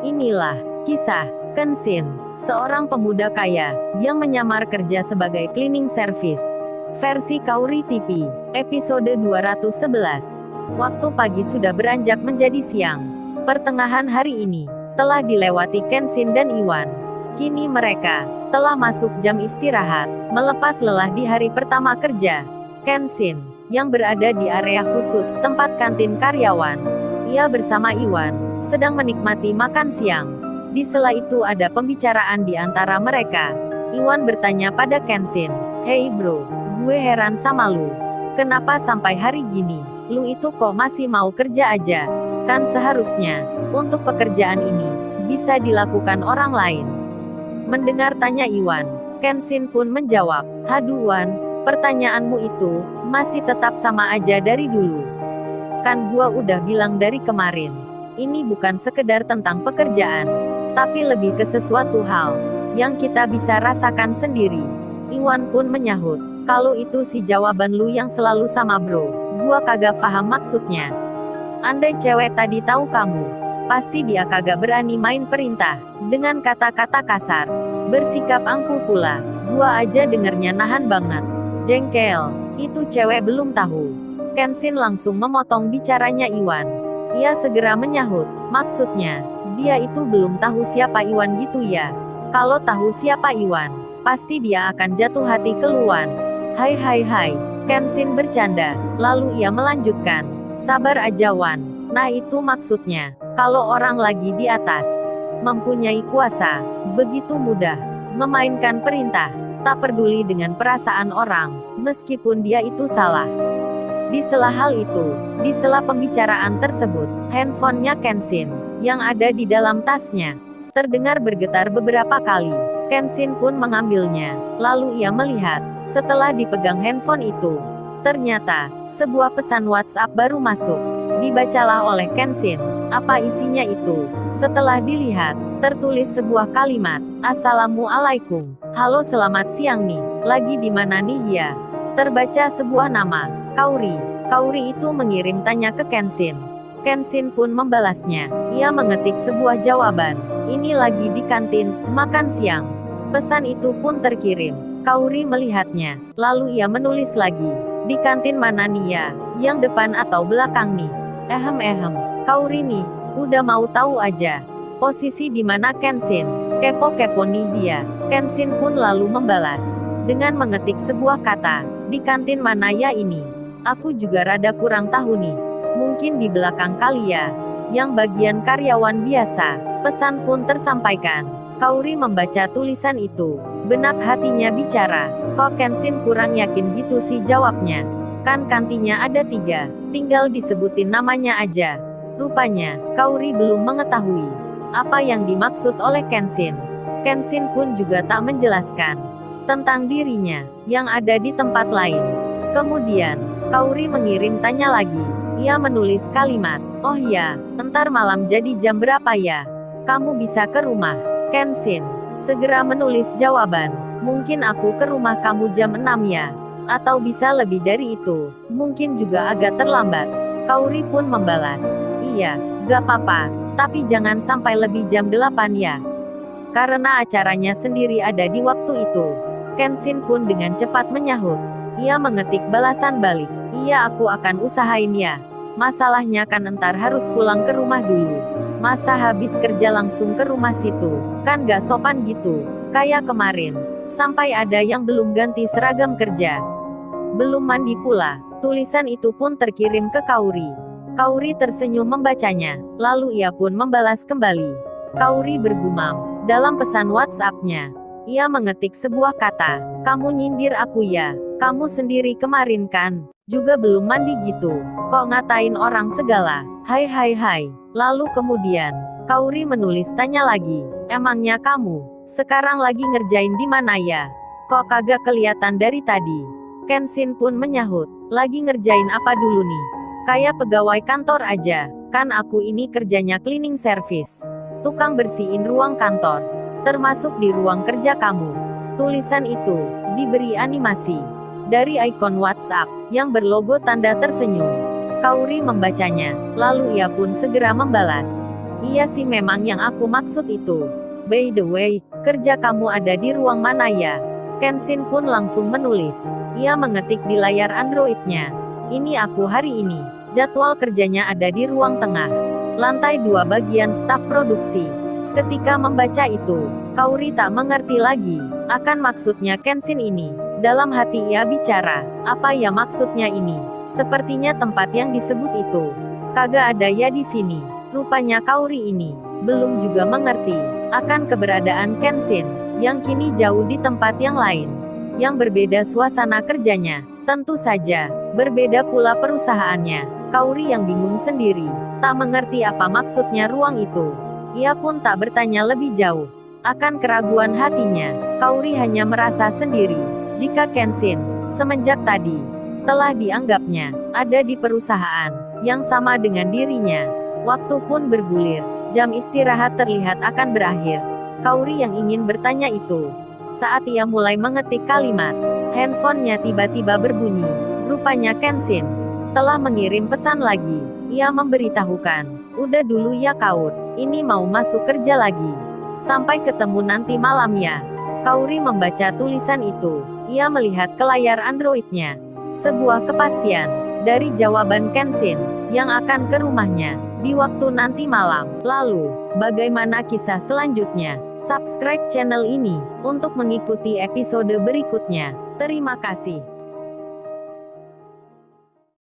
Inilah kisah Kenshin, seorang pemuda kaya yang menyamar kerja sebagai cleaning service. Versi Kaori TV, episode 211. Waktu pagi sudah beranjak menjadi siang. Pertengahan hari ini telah dilewati Kenshin dan Iwan. Kini mereka telah masuk jam istirahat, melepas lelah di hari pertama kerja. Kenshin, yang berada di area khusus tempat kantin karyawan, ia bersama Iwan sedang menikmati makan siang. Di sela itu ada pembicaraan di antara mereka. Iwan bertanya pada Kenshin, "Hei bro, gue heran sama lu. Kenapa sampai hari gini, lu itu kok masih mau kerja aja? Kan seharusnya, untuk pekerjaan ini, bisa dilakukan orang lain." Mendengar tanya Iwan, Kenshin pun menjawab, "Haduh Wan, pertanyaanmu itu masih tetap sama aja dari dulu. Kan gua udah bilang dari kemarin, ini bukan sekedar tentang pekerjaan, tapi lebih ke sesuatu hal yang kita bisa rasakan sendiri." Iwan pun menyahut, "Kalau itu sih jawaban lu yang selalu sama bro, gua kagak paham maksudnya. Andai cewek tadi tahu kamu, pasti dia kagak berani main perintah dengan kata-kata kasar, bersikap angkuh pula. Gua aja dengernya nahan banget. Jengkel, itu cewek belum tahu." Kenshin langsung memotong bicaranya Iwan. Ia segera menyahut, "Maksudnya, dia itu belum tahu siapa Iwan gitu ya? Kalau tahu siapa Iwan, pasti dia akan jatuh hati ke Luan." "Hai hai hai," Kenshin bercanda, lalu ia melanjutkan, "Sabar aja Wan, nah itu maksudnya, kalau orang lagi di atas, mempunyai kuasa, begitu mudah memainkan perintah, tak peduli dengan perasaan orang, meskipun dia itu salah." Di sela hal itu, di sela pembicaraan tersebut, handphonenya Kenshin, yang ada di dalam tasnya, terdengar bergetar beberapa kali. Kenshin pun mengambilnya, lalu ia melihat, setelah dipegang handphone itu, ternyata, sebuah pesan WhatsApp baru masuk. Dibacalah oleh Kenshin. Apa isinya itu? Setelah dilihat, tertulis sebuah kalimat, "Assalamualaikum. Halo selamat siang nih, lagi di mana nih ya?" Terbaca sebuah nama, Kaori. Kaori itu mengirim tanya ke Kenshin. Kenshin pun membalasnya. Ia mengetik sebuah jawaban. "Ini lagi di kantin, makan siang." Pesan itu pun terkirim. Kaori melihatnya, lalu ia menulis lagi. "Di kantin mana nih ya? Yang depan atau belakang nih?" Kaori nih, udah mau tahu aja. Posisi di mana Kenshin? Kepo-kepo nih dia. Kenshin pun lalu membalas dengan mengetik sebuah kata, "Di kantin mana ya ini? Aku juga rada kurang tahu nih. Mungkin di belakang kali ya. Yang bagian karyawan biasa." Pesan pun tersampaikan. Kaori membaca tulisan itu. Benak hatinya bicara, "Kok Kenshin kurang yakin gitu sih jawabnya? Kan kantinnya ada 3, tinggal disebutin namanya aja." Rupanya, Kaori belum mengetahui apa yang dimaksud oleh Kenshin. Kenshin pun juga tak menjelaskan tentang dirinya yang ada di tempat lain. Kemudian, Kaori mengirim tanya lagi. Ia menulis kalimat, "Oh ya, entar malam jadi jam berapa ya? Kamu bisa ke rumah?" Kenshin segera menulis jawaban, "Mungkin aku ke rumah kamu jam 6 ya. Atau bisa lebih dari itu, mungkin juga agak terlambat." Kaori pun membalas, "Iya, gak apa-apa, tapi jangan sampai lebih jam 8 ya. Karena acaranya sendiri ada di waktu itu." Kenshin pun dengan cepat menyahut. Ia mengetik balasan balik, "Iya aku akan usahain ya. Masalahnya kan entar harus pulang ke rumah dulu. Masa habis kerja langsung ke rumah situ, kan gak sopan gitu. Kayak kemarin, sampai ada yang belum ganti seragam kerja. Belum mandi pula." Tulisan itu pun terkirim ke Kaori. Kaori tersenyum membacanya, lalu ia pun membalas kembali. Kaori bergumam dalam pesan WhatsApp-nya. Ia mengetik sebuah kata, "Kamu nyindir aku ya? Kamu sendiri kemarin kan juga belum mandi gitu. Kok ngatain orang segala? Hai hai hai." Lalu kemudian, Kaori menulis tanya lagi, "Emangnya kamu sekarang lagi ngerjain di mana ya? Kok kagak kelihatan dari tadi?" Kenshin pun menyahut, "Lagi ngerjain apa dulu nih? Kayak pegawai kantor aja. Kan aku ini kerjanya cleaning service. Tukang bersihin ruang kantor. Termasuk di ruang kerja kamu." Tulisan itu diberi animasi dari ikon WhatsApp yang berlogo tanda tersenyum. Kaori membacanya, lalu ia pun segera membalas, Iya sih, memang yang aku maksud itu. By the way, kerja kamu ada di ruang mana ya? Kenshin pun langsung menulis. Ia mengetik di layar Androidnya. Ini aku hari ini. Jadwal kerjanya ada di ruang tengah. Lantai 2 bagian staf produksi. Ketika membaca itu, Kaori tak mengerti lagi akan maksudnya Kenshin ini. Dalam hati ia bicara, apa ya maksudnya ini? Sepertinya tempat yang disebut itu kagak ada ya di sini. Rupanya Kaori ini belum juga mengerti akan keberadaan Kenshin yang kini jauh di tempat yang lain. Yang berbeda suasana kerjanya, tentu saja berbeda pula perusahaannya. Kaori yang bingung sendiri, tak mengerti apa maksudnya ruang itu. Ia pun tak bertanya lebih jauh akan keraguan hatinya. Kaori hanya merasa sendiri jika Kenshin semenjak tadi telah dianggapnya ada di perusahaan yang sama dengan dirinya. Waktu pun bergulir, jam istirahat terlihat akan berakhir. Kaori yang ingin bertanya itu, saat ia mulai mengetik kalimat, handphonenya tiba-tiba berbunyi. Rupanya Kenshin telah mengirim pesan lagi. Ia memberitahukan, udah dulu ya Kaur, ini mau masuk kerja lagi. Sampai ketemu nanti malam ya. Kaori membaca tulisan itu. Ia melihat ke layar Androidnya. Sebuah kepastian dari jawaban Kenshin yang akan ke rumahnya di waktu nanti malam. Lalu, bagaimana kisah selanjutnya? Subscribe channel ini untuk mengikuti episode berikutnya. Terima kasih.